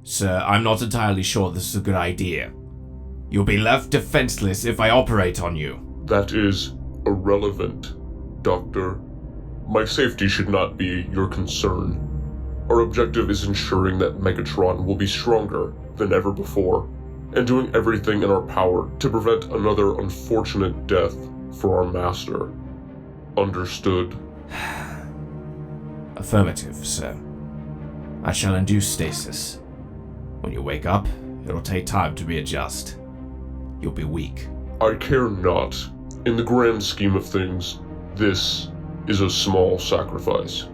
Sir, I'm not entirely sure this is a good idea. You'll be left defenseless if I operate on you. That is irrelevant, Doctor. My safety should not be your concern. Our objective is ensuring that Megatron will be stronger than ever before, and doing everything in our power to prevent another unfortunate death for our master. Understood? Affirmative, sir. I shall induce stasis. When you wake up, it'll take time to readjust. You'll be weak. I care not. In the grand scheme of things, this is a small sacrifice.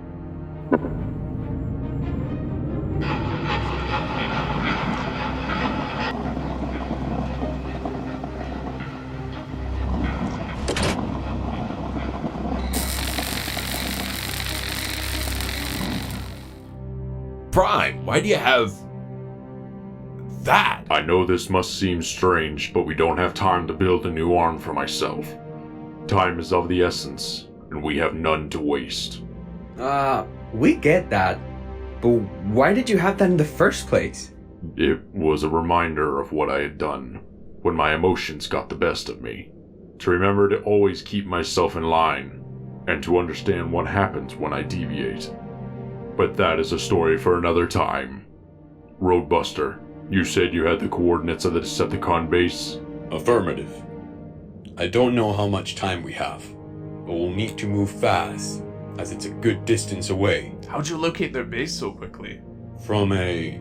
Prime, why do you have... that? I know this must seem strange, but we don't have time to build a new arm for myself. Time is of the essence, and we have none to waste. We get that. But why did you have that in the first place? It was a reminder of what I had done, when my emotions got the best of me. To remember to always keep myself in line, and to understand what happens when I deviate. But that is a story for another time. Roadbuster, you said you had the coordinates of the Decepticon base? Affirmative. I don't know how much time we have, but we'll need to move fast, as it's a good distance away. How'd you locate their base so quickly? From a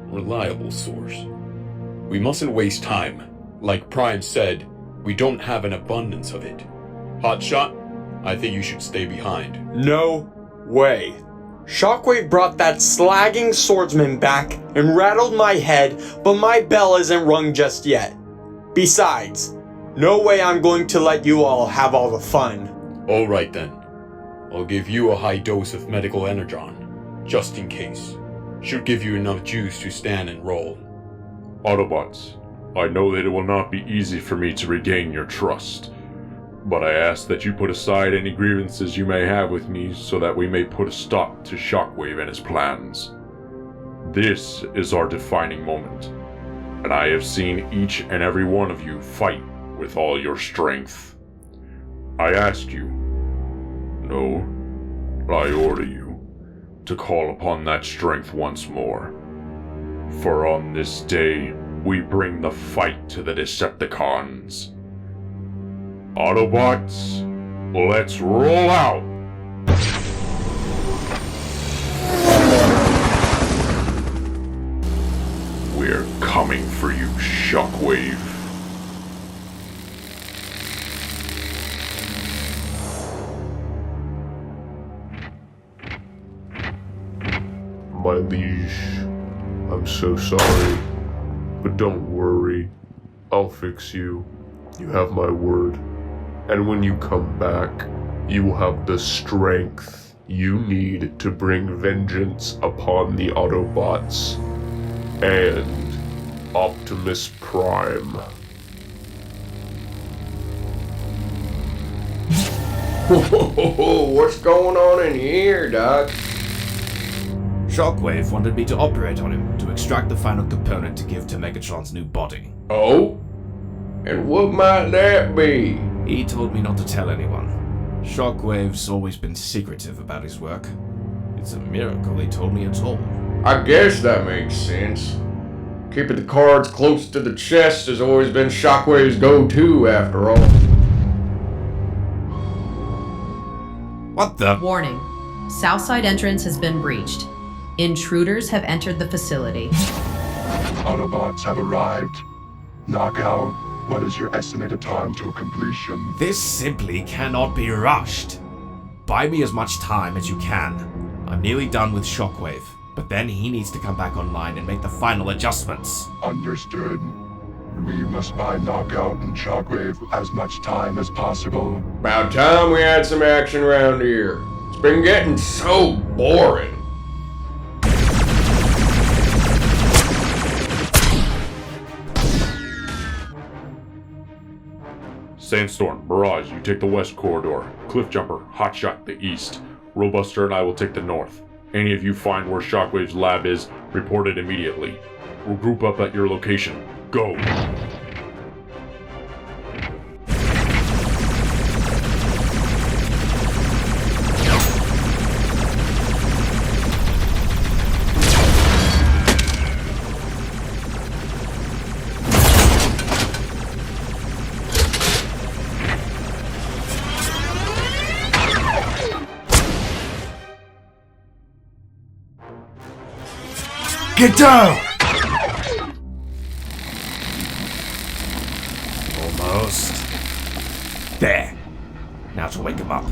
reliable source. We mustn't waste time. Like Prime said, we don't have an abundance of it. Hotshot, I think you should stay behind. No way. Shockwave brought that slagging swordsman back and rattled my head, but my bell isn't rung just yet. Besides, no way I'm going to let you all have all the fun. Alright then. I'll give you a high dose of medical energon, just in case. Should give you enough juice to stand and roll. Autobots, I know that it will not be easy for me to regain your trust, but I ask that you put aside any grievances you may have with me so that we may put a stop to Shockwave and his plans. This is our defining moment, and I have seen each and every one of you fight with all your strength. I ask you, no, I order you, to call upon that strength once more. For on this day, we bring the fight to the Decepticons. Autobots, let's roll out! We're coming for you, Shockwave. My liege, I'm so sorry, but don't worry. I'll fix you. You have my word. And when you come back, you will have the strength you need to bring vengeance upon the Autobots and Optimus Prime. What's going on in here, Doc? Shockwave wanted me to operate on him to extract the final component to give to Megatron's new body. Oh? And what might that be? He told me not to tell anyone. Shockwave's always been secretive about his work. It's a miracle he told me at all. I guess that makes sense. Keeping the cards close to the chest has always been Shockwave's go-to, after all. What the? Warning. Southside entrance has been breached. Intruders have entered the facility. Autobots have arrived. Knockout, what is your estimated time to completion? This simply cannot be rushed. Buy me as much time as you can. I'm nearly done with Shockwave, but then he needs to come back online and make the final adjustments. Understood. We must buy Knockout and Shockwave as much time as possible. About time we had some action around here. It's been getting so boring. Sandstorm, Mirage, you take the west corridor. Cliffjumper, Hotshot the east. Roadbuster and I will take the north. Any of you find where Shockwave's lab is, report it immediately. We'll group up at your location. Go! Get down! Almost. There. Now to wake him up.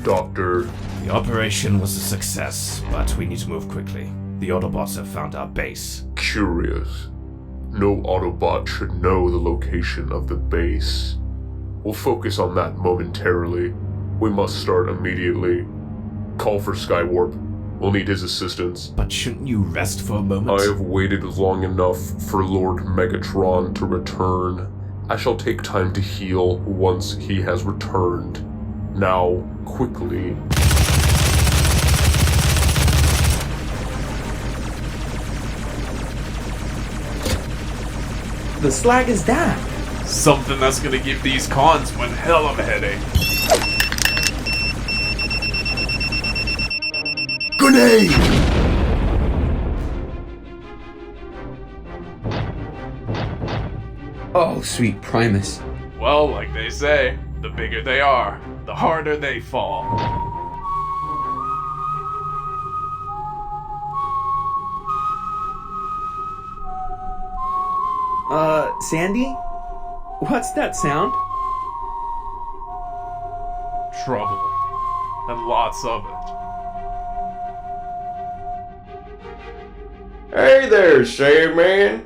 Doctor, The operation was a success, but we need to move quickly. The Autobots have found our base. curious. No Autobot should know the location of the base. We'll focus on that momentarily. We must start immediately. Call for Skywarp. We'll need his assistance. But shouldn't you rest for a moment? I have waited long enough for Lord Megatron to return. I shall take time to heal once he has returned. Now, quickly. The slag is that? Something that's gonna give these cons one hell of a headache. Grenade! Oh, sweet Primus. Well, like they say, the bigger they are, the harder they fall. Sandy? What's that sound? Trouble. And lots of it. Hey there, Sandman.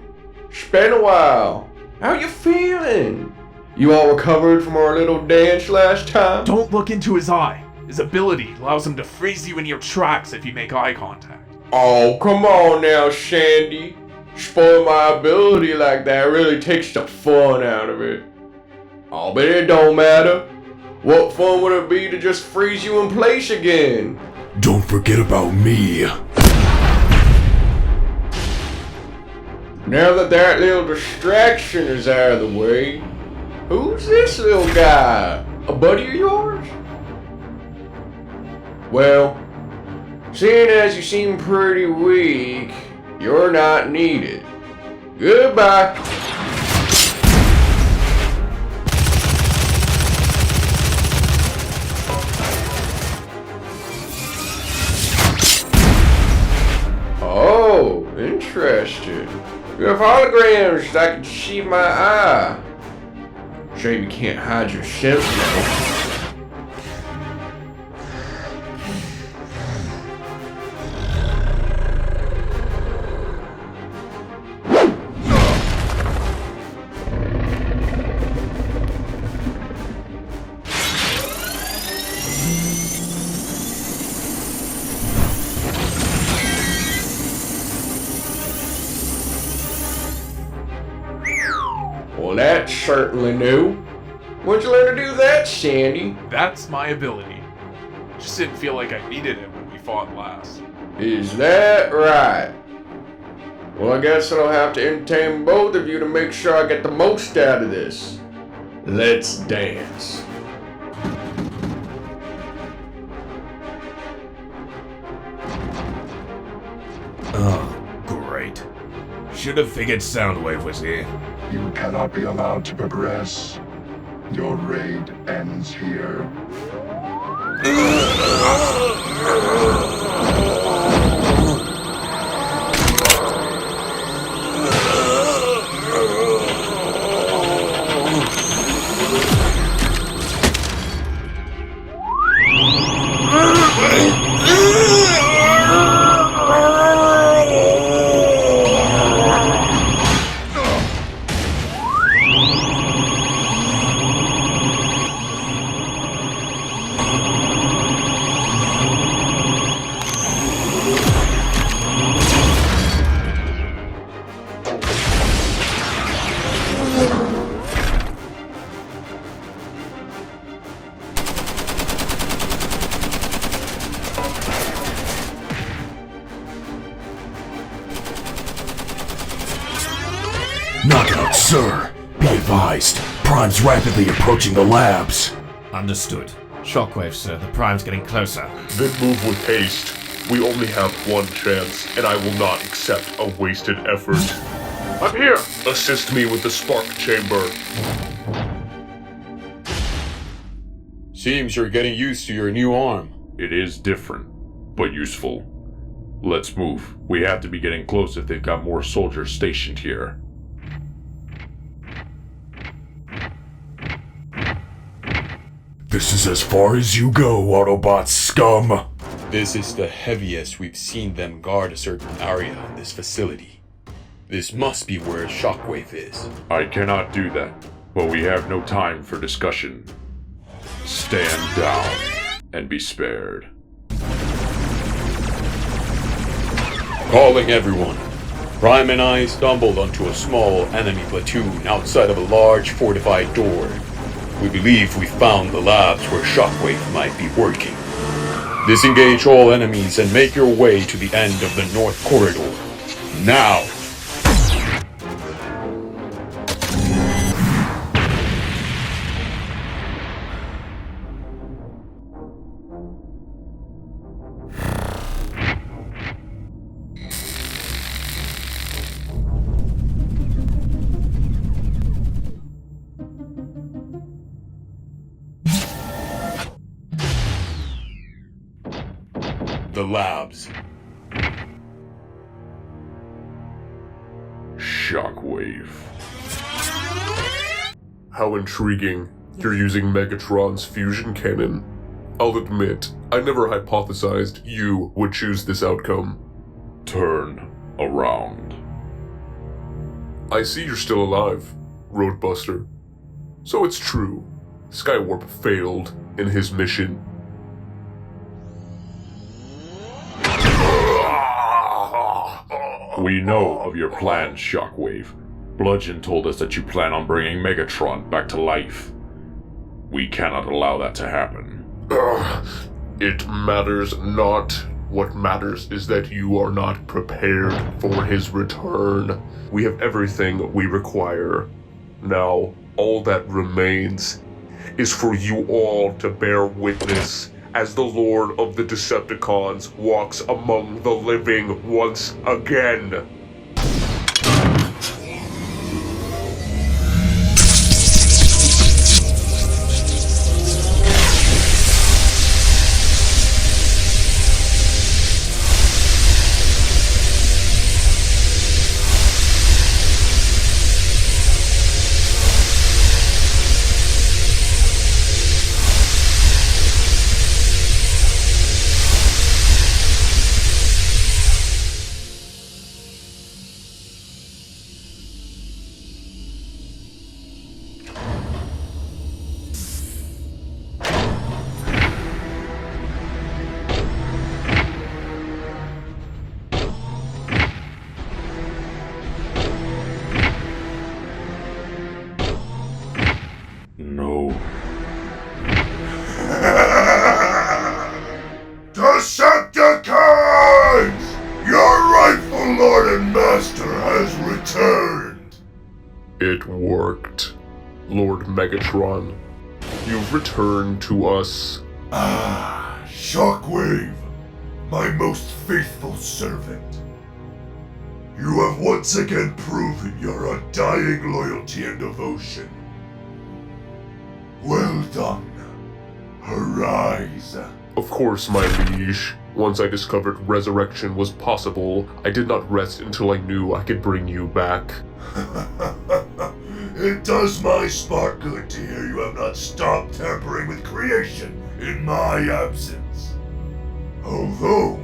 It's been a while. How you feeling? You all recovered from our little dance last time? Don't look into his eye. His ability allows him to freeze you in your tracks if you make eye contact. Oh, come on now, Sandy. Spoil my ability like that really takes the fun out of it. Oh, but it don't matter. What fun would it be to just freeze you in place again? Don't forget about me. Now that little distraction is out of the way, who's this little guy? A buddy of yours? Well, seeing as you seem pretty weak, you're not needed. Goodbye. Oh, interesting. You have holograms that I can see my eye. Shame you can't hide your sense now. Well, that's certainly new. When'd you learn to do that, Sandy? That's my ability. Just didn't feel like I needed it when we fought last. Is that right? Well, I guess I'll have to entertain both of you to make sure I get the most out of this. Let's dance. Oh, great. Should have figured Soundwave was here. You cannot be allowed to progress. Your raid ends here. Knockout, sir. Be advised. Prime's rapidly approaching the labs. Understood. Shockwave, sir. The Prime's getting closer. Then move with haste. We only have one chance, and I will not accept a wasted effort. I'm here! Assist me with the spark chamber. Seems you're getting used to your new arm. It is different, but useful. Let's move. We have to be getting close if they've got more soldiers stationed here. This is as far as you go, Autobot scum. This is the heaviest we've seen them guard a certain area in this facility. This must be where Shockwave is. I cannot do that, but we have no time for discussion. Stand down and be spared. Calling everyone. Prime and I stumbled onto a small enemy platoon outside of a large fortified door. We believe we found the labs where Shockwave might be working. Disengage all enemies and make your way to the end of the North Corridor. Now! The labs. Shockwave. How intriguing. You're using Megatron's fusion cannon. I'll admit, I never hypothesized you would choose this outcome. Turn around. I see you're still alive, Roadbuster. So it's true. Skywarp failed in his mission. We know of your plans, Shockwave. Bludgeon told us that you plan on bringing Megatron back to life. We cannot allow that to happen. It matters not. What matters is that you are not prepared for his return. We have everything we require. Now, all that remains is for you all to bear witness as the Lord of the Decepticons walks among the living once again. Decepticons! Your rightful Lord and Master has returned! It worked, Lord Megatron. You've returned to us. Ah, Shockwave, my most faithful servant. You have once again proven your undying loyalty and devotion. Well done. Arise. Of course, my liege. Once I discovered resurrection was possible, I did not rest until I knew I could bring you back. It does my spark good to hear you have not stopped tampering with creation in my absence. Although,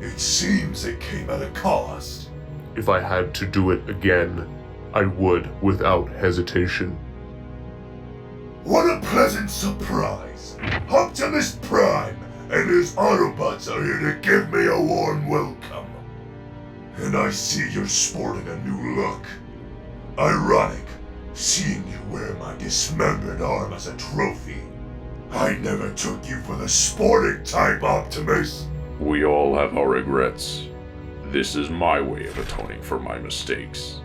it seems it came at a cost. If I had to do it again, I would without hesitation. What a pleasant surprise! Optimus Prime and his Autobots are here to give me a warm welcome. And I see you're sporting a new look. Ironic, seeing you wear my dismembered arm as a trophy. I never took you for the sporting type, Optimus. We all have our regrets. This is my way of atoning for my mistakes.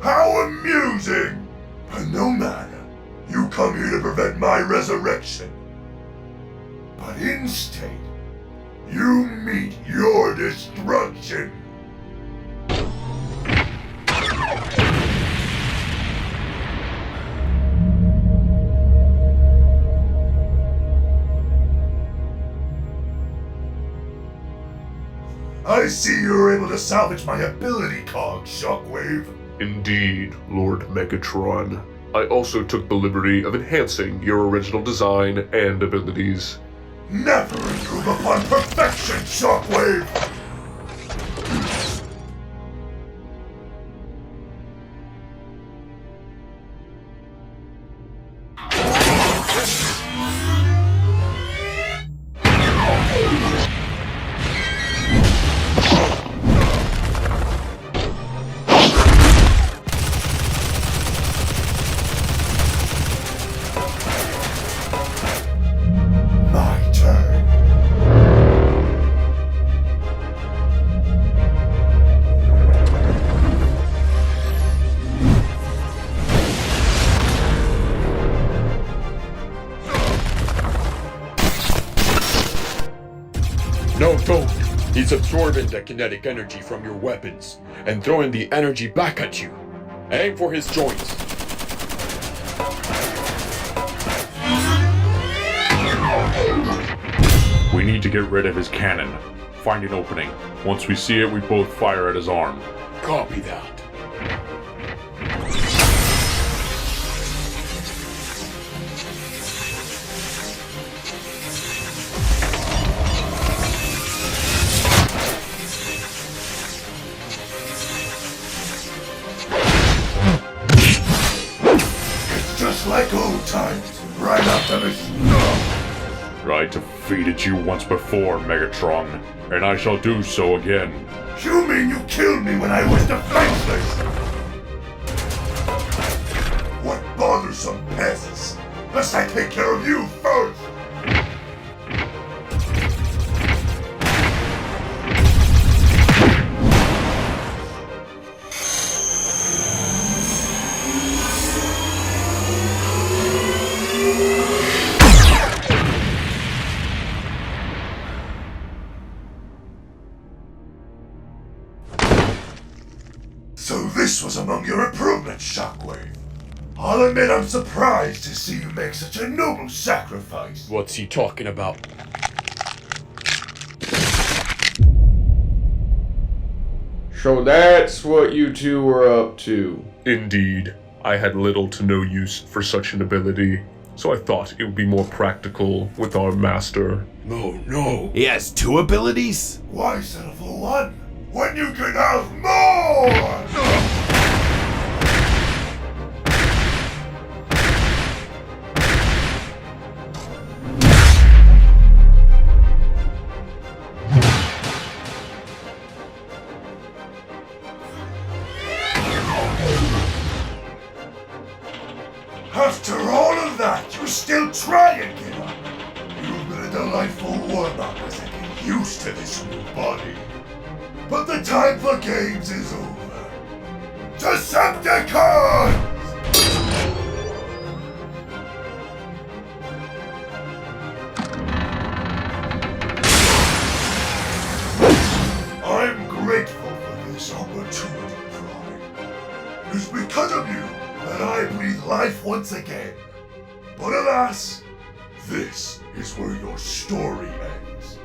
How amusing! But no matter, you come here to prevent my resurrection. But instead, you meet your destruction. I see you were able to salvage my ability cog, Shockwave. Indeed, Lord Megatron. I also took the liberty of enhancing your original design and abilities. Never improve upon perfection, Shockwave! No, don't! He's absorbing the kinetic energy from your weapons and throwing the energy back at you. Aim for his joints. We need to get rid of his cannon. Find an opening. Once we see it, we both fire at his arm. Copy that. Just like old times, right, Optimus? I defeated you once before, Megatron, and I shall do so again. You mean you killed me when I was defenseless? What bothersome pests! Must I take care of you first? So this was among your improvements, Shockwave. I'll admit I'm surprised to see you make such a noble sacrifice. What's he talking about? So that's what you two were up to. Indeed, I had little to no use for such an ability, so I thought it would be more practical with our master. No. He has 2 abilities? Why settle for one when you can have more? After all of that, you still try and get up. You've been a delightful warm-up as I get used to this new body. But the time for games is over. Decepticons! I'm grateful for this opportunity, Prime. It's because of you that I breathe life once again. But alas, this is where your story ends.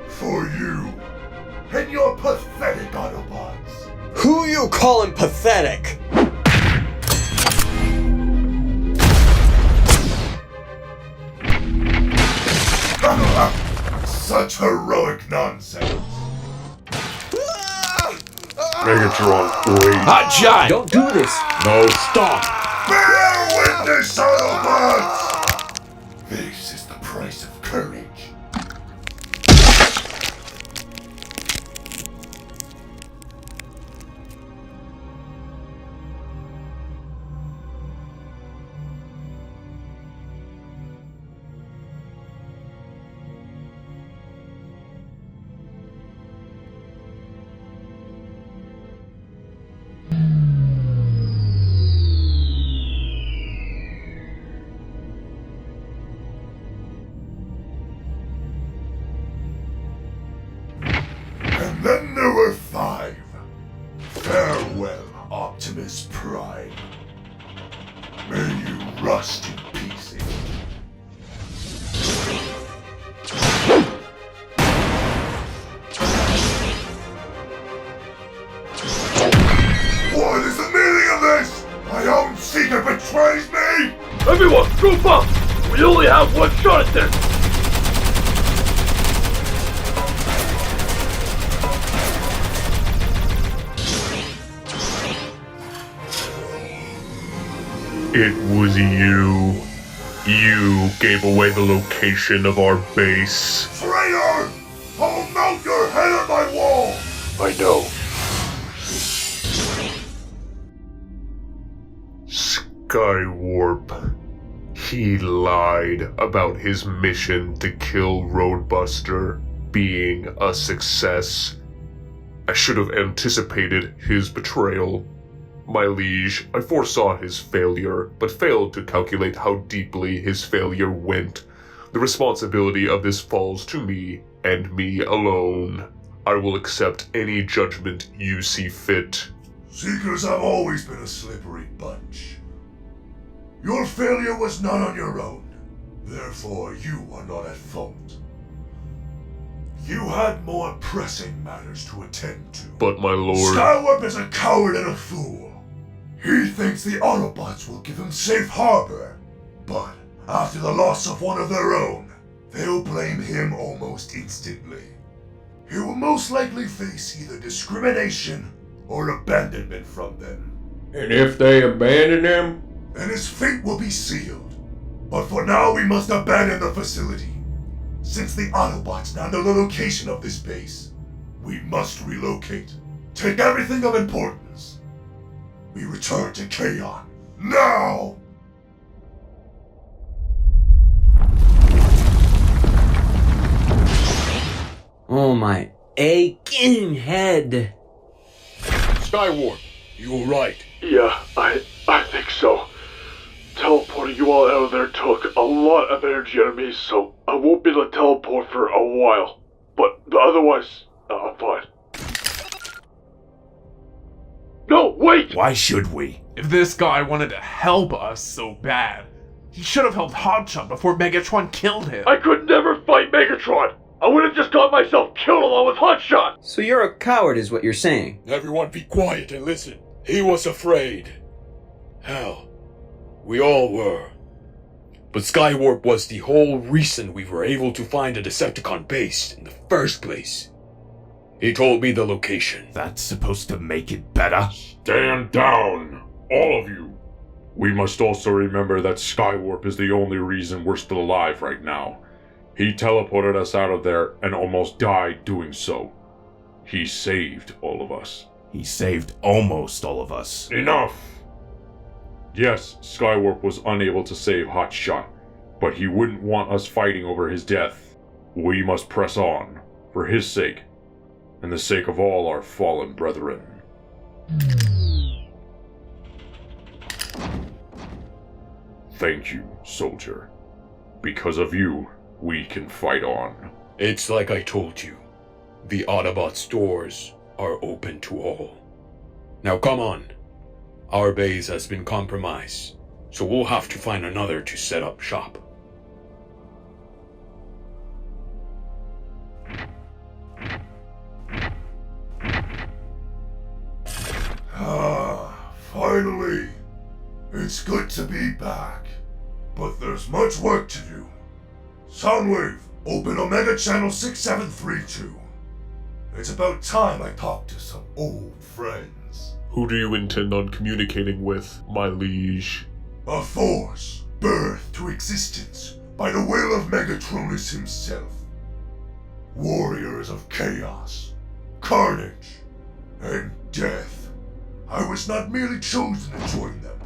For you and your pathetic Autobots. Who you calling pathetic? Such heroic nonsense. Megatron, wait. Hot shot! Don't do this! No, stop! Bear witness, Autobots! This is the price of courage. crushed in pieces. What is the meaning of this? My own secret betrays me? Everyone, group up! We only have one shot at this! It was you. You gave away the location of our base. Traitor! I'll mount your head on my wall! I know. Skywarp. He lied about his mission to kill Roadbuster being a success. I should have anticipated his betrayal. My liege, I foresaw his failure, but failed to calculate how deeply his failure went. The responsibility of this falls to me, and me alone. I will accept any judgment you see fit. Seekers have always been a slippery bunch. Your failure was not on your own. Therefore, you are not at fault. You had more pressing matters to attend to. But my lord... Skywarp is a coward and a fool. He thinks the Autobots will give him safe harbor. But after the loss of one of their own, they'll blame him almost instantly. He will most likely face either discrimination or abandonment from them. And if they abandon him? Then his fate will be sealed. But for now, we must abandon the facility. Since the Autobots now know the location of this base, we must relocate. Take everything of importance. We return to Kaon. Now! Oh my aching head. Skywarp, you were right. Yeah, I think so. Teleporting you all out of there took a lot of energy out of me, so I won't be able to teleport for a while. But otherwise, I'm fine. No, wait! Why should we? If this guy wanted to help us so bad, he should have helped Hotshot before Megatron killed him. I could never fight Megatron! I would have just got myself killed along with Hotshot! So you're a coward is what you're saying. Everyone be quiet and listen. He was afraid. Hell, we all were. But Skywarp was the whole reason we were able to find a Decepticon base in the first place. He told me the location. That's supposed to make it better? Stand down, all of you. We must also remember that Skywarp is the only reason we're still alive right now. He teleported us out of there and almost died doing so. He saved all of us. He saved almost all of us. Enough! Yes, Skywarp was unable to save Hotshot, but he wouldn't want us fighting over his death. We must press on, for his sake, and the sake of all our fallen brethren. Thank you, soldier. Because of you, we can fight on. It's like I told you. The Autobot's doors are open to all. Now come on. Our base has been compromised, so we'll have to find another to set up shop. Finally. It's good to be back. But there's much work to do. Soundwave, open Omega Channel 6732. It's about time I talked to some old friends. Who do you intend on communicating with, my liege? A force birthed to existence by the will of Megatronus himself. Warriors of chaos, carnage, and death. I was not merely chosen to join them.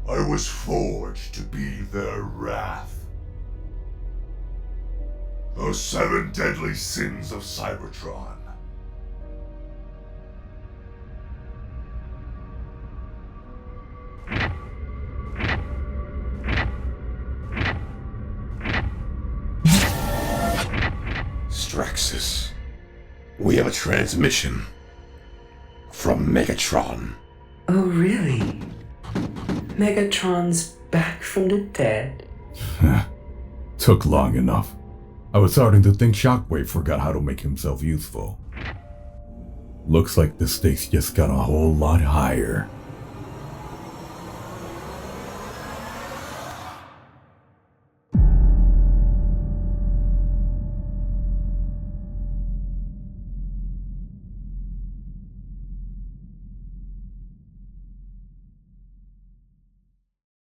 I was forged to be their wrath. The 7 deadly sins of Cybertron. Straxus, we have a transmission from Megatron. Oh, really? Megatron's back from the dead. Took long enough. I was starting to think Shockwave forgot how to make himself useful. Looks like the stakes just got a whole lot higher.